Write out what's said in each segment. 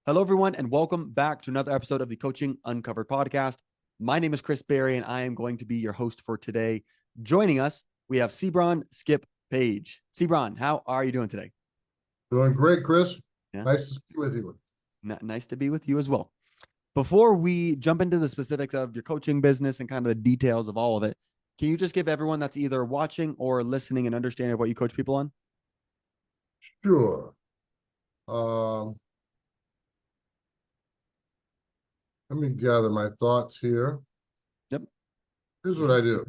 Hello, everyone, and welcome back to another episode of the Coaching Uncovered podcast. My name is Chris Berry, and I am going to be your host for today. Joining us, we have Seabron Skip Page. Seabron, how are you doing today? Doing great, Chris. Yeah. Nice to be with you. Nice to be with you as well. Before we jump into the specifics of your coaching business and kind of the details of all of it, can you just give everyone that's either watching or listening an understanding of what you coach people on? Sure. Let me gather my thoughts here. Yep. Here's what I do.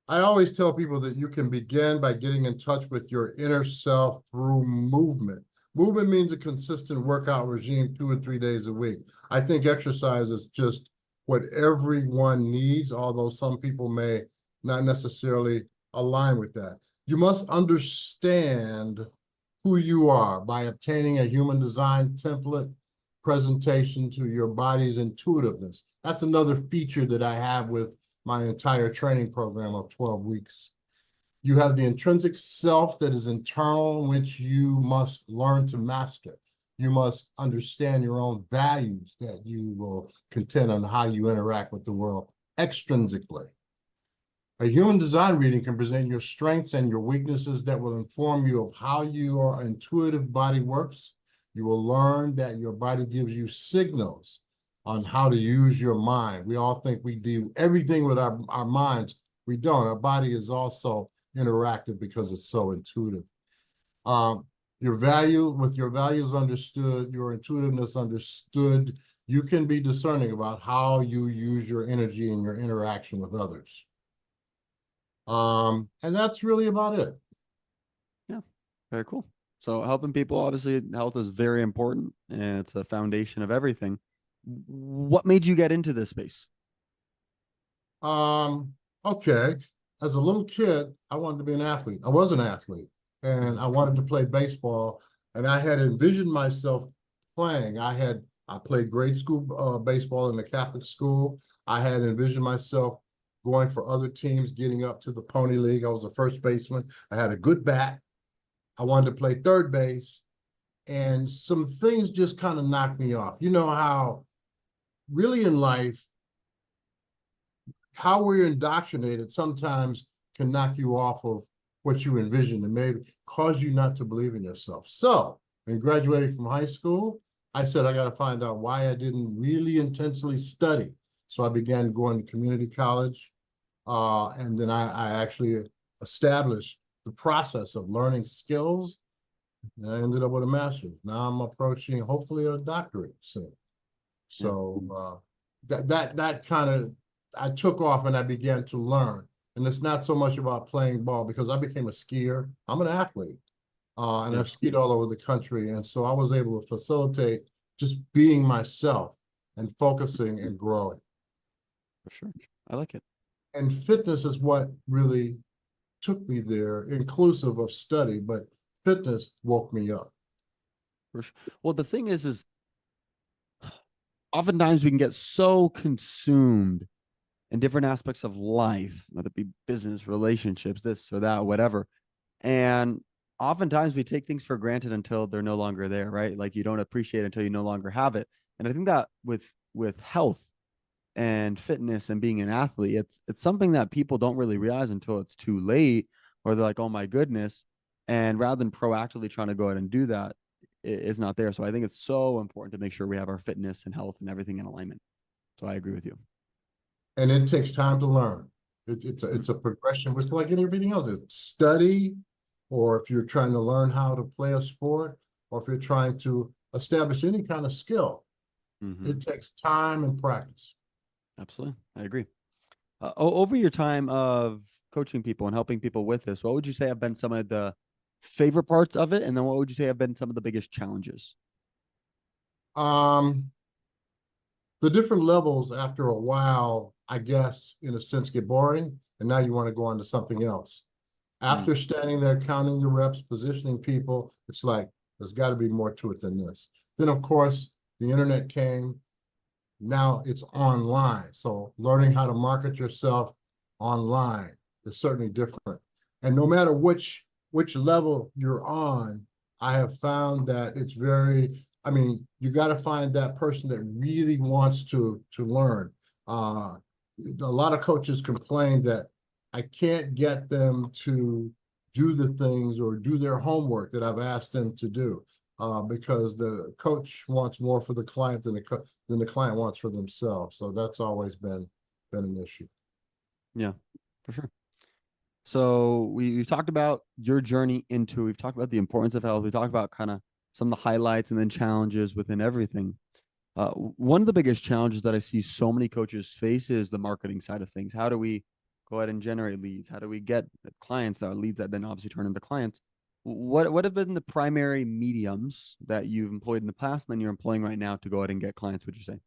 I always tell people that you can begin by getting in touch with your inner self through movement. Movement means a consistent workout regime 2 or 3 days a week. I think exercise is just what everyone needs, although some people may not necessarily align with that. You must understand who you are by obtaining a human design template presentation to your body's intuitiveness. That's another feature that I have with my entire training program of 12 weeks. You have the intrinsic self that is internal, which you must learn to master. You must understand your own values that you will contend on how you interact with the world extrinsically. A human design reading can present your strengths and your weaknesses that will inform you of how your intuitive body works. You will learn that your body gives you signals on how to use your mind. We all think we do everything with our minds. We don't. Our body is also interactive because it's so intuitive. Your values understood, your intuitiveness understood, you can be discerning about how you use your energy in your interaction with others. And that's really about it. Yeah, very cool. So helping people, obviously, health is very important, and it's a foundation of everything. What made you get into this space? Okay. As a little kid, I wanted to be an athlete. I was an athlete, and I wanted to play baseball, and I had envisioned myself playing. I played grade school baseball in the Catholic school. I had envisioned myself going for other teams, getting up to the Pony League. I was a first baseman. I had a good bat. I wanted to play third base, and some things just kind of knocked me off. You know how really in life, how we're indoctrinated sometimes can knock you off of what you envisioned and maybe cause you not to believe in yourself. So when graduating from high school, I said, I got to find out why I didn't really intentionally study. So I began going to community college. And then I actually established the process of learning skills. And I ended up with a master's. Now I'm approaching hopefully a doctorate soon. So that kind of, I took off and I began to learn. And it's not so much about playing ball because I became a skier. I'm an athlete. And I've skied all over the country. And so I was able to facilitate just being myself and focusing and growing. For sure. I like it. And fitness is what really took me there, inclusive of study, but fitness woke me up. For sure. Well, the thing is oftentimes we can get so consumed in different aspects of life, whether it be business, relationships, this or that, whatever. And oftentimes we take things for granted until they're no longer there, right? Like you don't appreciate it until you no longer have it. And I think that with health and fitness and being an athlete, it's something that people don't really realize until it's too late, or they're like, oh my goodness. And rather than proactively trying to go ahead and do that, it's not there. So I think it's so important to make sure we have our fitness and health and everything in alignment. So I agree with you. And it takes time to learn. It's a progression, just like everything else. It's study, or if you're trying to learn how to play a sport, or if you're trying to establish any kind of skill, it takes time and practice. Absolutely. I agree. Over your time of coaching people and helping people with this, what would you say have been some of the favorite parts of it? And then what would you say have been some of the biggest challenges? The different levels after a while, I guess, in a sense, get boring. And now you want to go on to something else. After standing there, counting the reps, positioning people, it's like, there's got to be more to it than this. Then, of course, the internet came. Now it's online. So learning how to market yourself online is certainly different. And no matter which level you're on, I have found that it's very I mean, you got to find that person that really wants to learn. A lot of coaches complain that I can't get them to do the things or do their homework that I've asked them to do, because the coach wants more for the client than the client wants for themselves. So that's always been an issue. Yeah, for sure. So we've talked about your journey into, we've talked about the importance of health. We talked about kind of some of the highlights and then challenges within everything. One of the biggest challenges that I see so many coaches face is the marketing side of things. How do we go ahead and generate leads? How do we get clients that are leads that then obviously turn into clients? What have been the primary mediums that you've employed in the past and then you're employing right now to go ahead and get clients, would you say?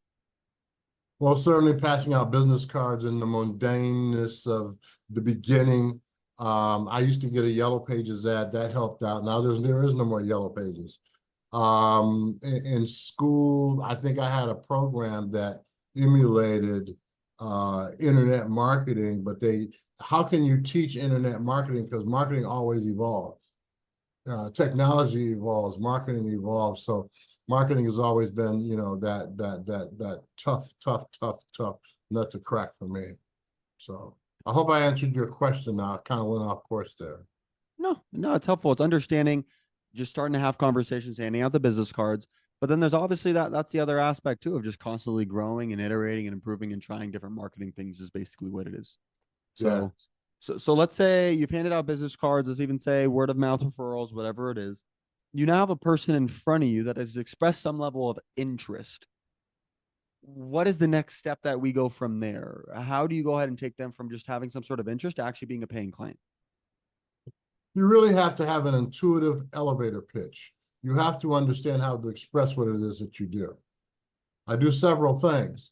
Well, certainly passing out business cards in the mundaneness of the beginning. I used to get a Yellow Pages ad that helped out. Now there is no more Yellow Pages. In school, I think I had a program that emulated internet marketing, but how can you teach internet marketing? Because marketing always evolves. Technology evolves, marketing evolves. So marketing has always been, that tough nut to crack for me. So I hope I answered your question. Now I kind of went off course there. No, it's helpful. It's understanding, just starting to have conversations, handing out the business cards. But then there's obviously that's the other aspect too of just constantly growing and iterating and improving and trying different marketing things is basically what it is. Yeah. So let's say you've handed out business cards, let's even say word of mouth referrals, whatever it is. You now have a person in front of you that has expressed some level of interest. What is the next step that we go from there? How do you go ahead and take them from just having some sort of interest to actually being a paying client? You really have to have an intuitive elevator pitch. You have to understand how to express what it is that you do. I do several things,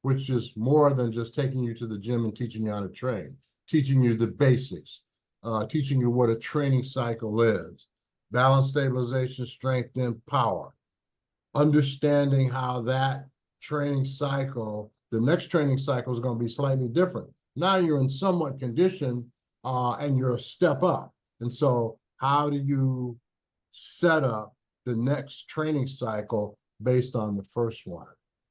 which is more than just taking you to the gym and teaching you how to train, teaching you the basics, teaching you what a training cycle is, balance, stabilization, strength, and power, understanding how that training cycle, the next training cycle is going to be slightly different. Now you're in somewhat condition, and you're a step up. And so how do you set up the next training cycle based on the first one?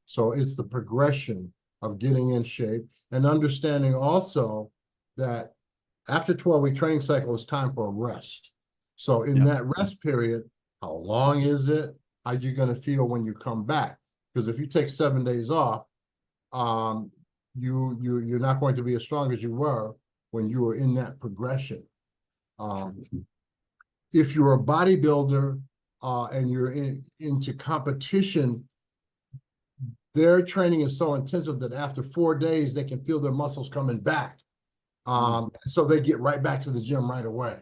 So it's the progression of getting in shape and understanding also that after 12-week training cycle, it's time for a rest. So in Yeah. that rest period, how long is it? How are you going to feel when you come back? Because if you take 7 days off, you're not going to be as strong as you were when you were in that progression. If you're a bodybuilder and you're into competition, their training is so intensive that after 4 days, they can feel their muscles coming back. So they get right back to the gym right away.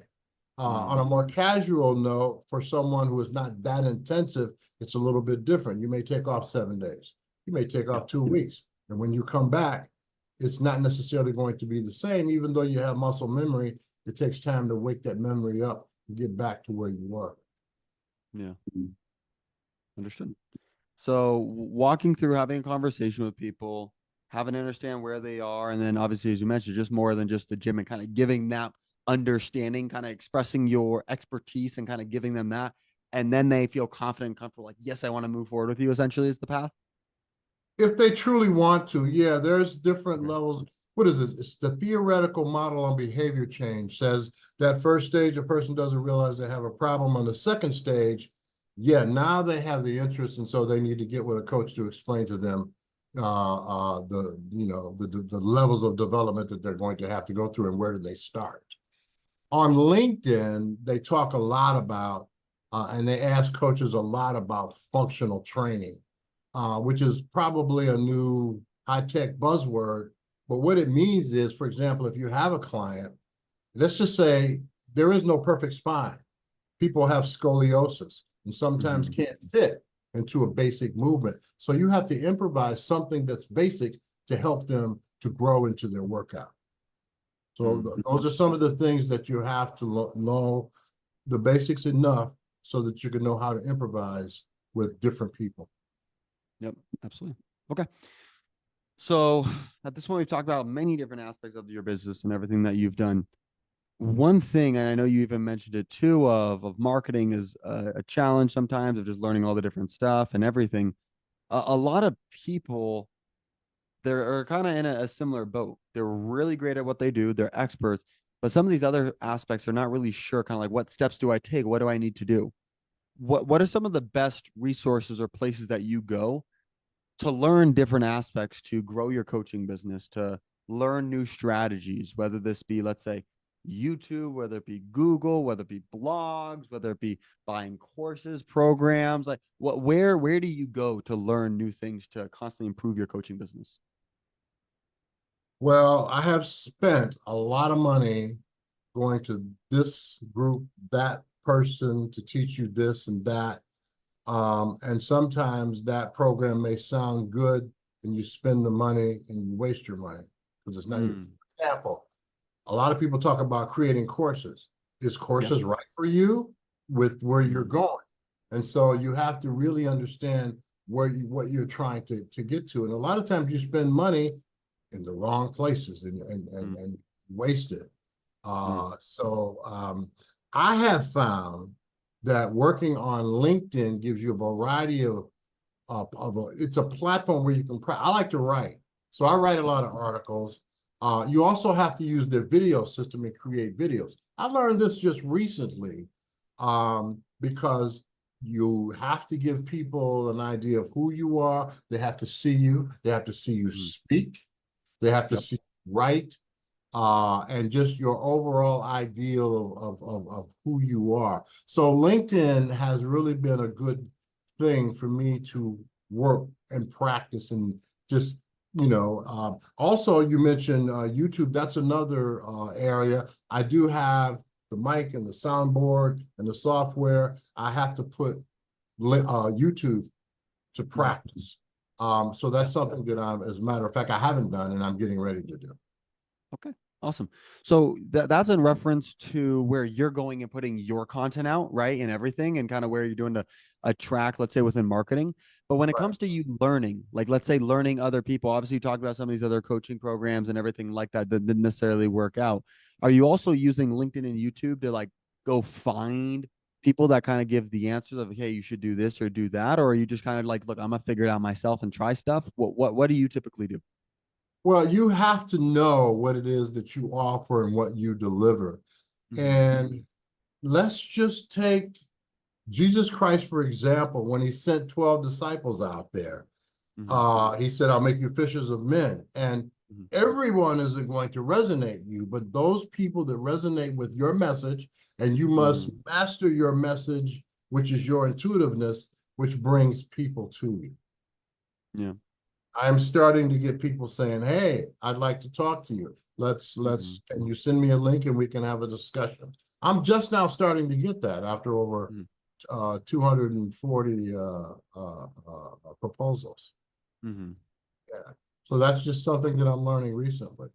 On a more casual note, for someone who is not that intensive, it's a little bit different. You may take off 7 days. You may take off 2 weeks. And when you come back, it's not necessarily going to be the same. Even though you have muscle memory, it takes time to wake that memory up and get back to where you were. Yeah. Understood. So walking through, having a conversation with people, having to understand where they are, and then obviously, as you mentioned, just more than just the gym and kind of giving that understanding, kind of expressing your expertise and kind of giving them that, and then they feel confident and comfortable, like, yes, I want to move forward with you. Essentially, is the path. If they truly want to, yeah, there's different Okay. levels. What is it? It's the theoretical model on behavior change says that first stage, a person doesn't realize they have a problem. On the second stage, yeah, now they have the interest, and so they need to get with a coach to explain to them the levels of development that they're going to have to go through and where do they start. On LinkedIn, they talk a lot about, and they ask coaches a lot about functional training, which is probably a new high-tech buzzword. But what it means is, for example, if you have a client, let's just say there is no perfect spine. People have scoliosis and sometimes can't fit into a basic movement. So you have to improvise something that's basic to help them to grow into their workout. So those are some of the things that you have to know the basics enough so that you can know how to improvise with different people. Yep, absolutely. Okay. So at this point, we've talked about many different aspects of your business and everything that you've done. one thing, and I know you even mentioned it too, of marketing is a challenge sometimes of just learning all the different stuff and everything. A lot of people they're kind of in a similar boat. They're really great at what they do. They're experts, but some of these other aspects are not really sure. Kind of like, what steps do I take? What do I need to do? What are some of the best resources or places that you go to learn different aspects to grow your coaching business, to learn new strategies, whether this be, let's say, YouTube, whether it be Google, whether it be blogs, whether it be buying courses, programs, like where do you go to learn new things to constantly improve your coaching business? Well, I have spent a lot of money going to this group, that person to teach you this and that. And sometimes that program may sound good and you spend the money and you waste your money because it's not. Mm, Example, a lot of people talk about creating courses. Is yeah. courses right for you with where you're Mm, going? And so you have to really understand what you're trying to get to. And a lot of times you spend money in the wrong places mm, and waste it. mm, I have found that working on LinkedIn gives you a variety it's a platform where you can, I like to write. So I write a lot of articles. You also have to use their video system and create videos. I learned this just recently because you have to give people an idea of who you are. They have to see you. They have to see you mm. speak. They have to Yep. see you write and just your overall ideal of who you are. So LinkedIn has really been a good thing for me to work and practice and just, also you mentioned YouTube. That's another area. I do have the mic and the soundboard and the software. I have to put YouTube to Mhm. practice. So Yeah. that's something that as a matter of fact, I haven't done and I'm getting ready to do. Okay. Awesome. So that's in reference to where you're going and putting your content out, right? And everything, and kind of where you're doing a track, let's say within marketing. But when it Right. comes to you learning, like let's say learning other people, obviously you talked about some of these other coaching programs and everything like that that didn't necessarily work out. Are you also using LinkedIn and YouTube to like go find people that kind of give the answers of, hey, you should do this or do that? Or are you just kind of like, look, I'm gonna figure it out myself and try stuff? What do you typically do? Well, you have to know what it is that you offer and what you deliver. Mm-hmm. And let's just take Jesus Christ, for example, when he sent 12 disciples out there, Mm-hmm. he said, I'll make you fishers of men. And Mm-hmm. everyone isn't going to resonate you, but those people that resonate with your message, and you Mm-hmm. must master your message, which is your intuitiveness, which brings people to you. Yeah. I'm starting to get people saying, "Hey, I'd like to talk to you. Mm-hmm. Can you send me a link and we can have a discussion?" I'm just now starting to get that after over Mm-hmm. 240 proposals. Mm-hmm. Yeah. So that's just something that I'm learning recently.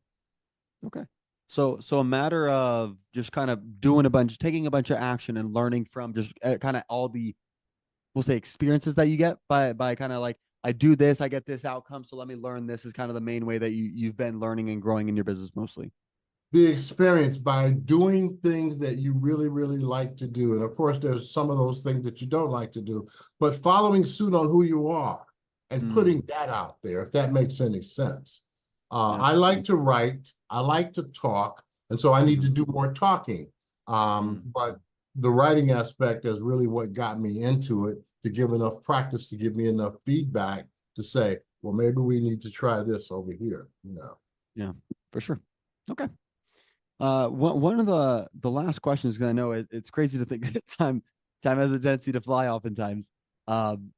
Okay. So a matter of just kind of doing a bunch, taking a bunch of action and learning from just kind of all the, we'll say, experiences that you get by kind of like, I do this, I get this outcome, so let me learn this is kind of the main way that you've been learning and growing in your business mostly. The experience by doing things that you really, really like to do. And of course, there's some of those things that you don't like to do, but following suit on who you are and Mm, putting that out there, if that makes any sense. yeah. I like to write, I like to talk, and so I need to Mm-hmm. do more talking. Mm, But the writing aspect is really what got me into it to give enough practice to give me enough feedback to say, well, maybe we need to try this over here, yeah, for sure. Okay. One of the last questions, because I know it's crazy to think that time has a tendency to fly oftentimes. Um,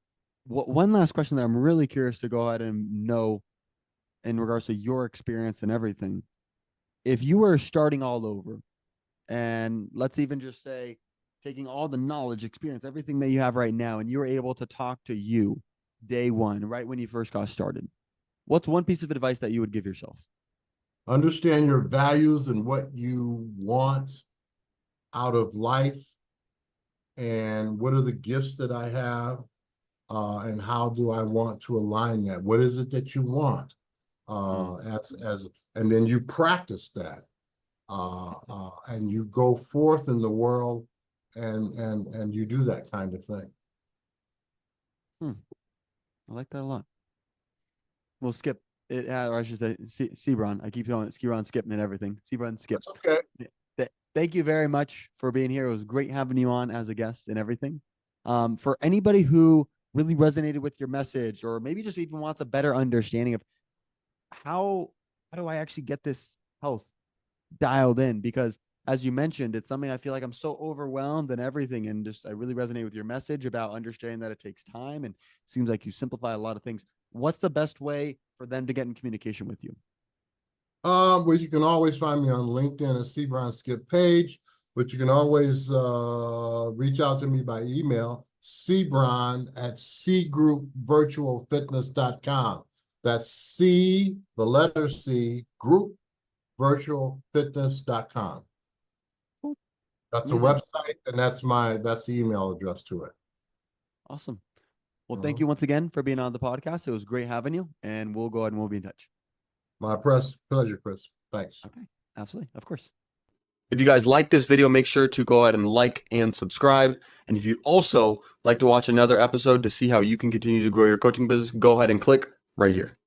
one last question that I'm really curious to go ahead and know in regards to your experience and everything. If you were starting all over, and let's even just say taking all the knowledge, experience, everything that you have right now, and you were able to talk to you day one, right when you first got started, what's one piece of advice that you would give yourself? understand your values and what you want out of life and what are the gifts that I have and how do I want to align that? What is it that you want? Mm, As and then you practice that. and you go forth in the world and you do that kind of thing. I like that a lot. We'll skip it, or I should say, Seabron. I keep going, Seabron, skipping and everything. Seabron, skip. That's okay. Thank you very much for being here. It was great having you on as a guest and everything. For anybody who really resonated with your message, or maybe just even wants a better understanding of how do I actually get this health dialed in, because as you mentioned, it's something I feel like I'm so overwhelmed and everything, and just I really resonate with your message about understanding that it takes time, and it seems like you simplify a lot of things. What's the best way for them to get in communication with you? Well, you can always find me on LinkedIn at Seabron Skip Page, but you can always reach out to me by email, Seabron at cgroupvirtualfitness.com. That's C, the letter C, groupvirtualfitness.com. Cool. That's a Amazing. website, and that's the email address to it. Awesome. Well, thank Mhm. you once again for being on the podcast. It was great having you, and we'll go ahead and we'll be in touch. My pleasure, Chris. Thanks. Okay. Absolutely. Of course. If you guys like this video, make sure to go ahead and like and subscribe. And if you'd also like to watch another episode to see how you can continue to grow your coaching business, go ahead and click right here.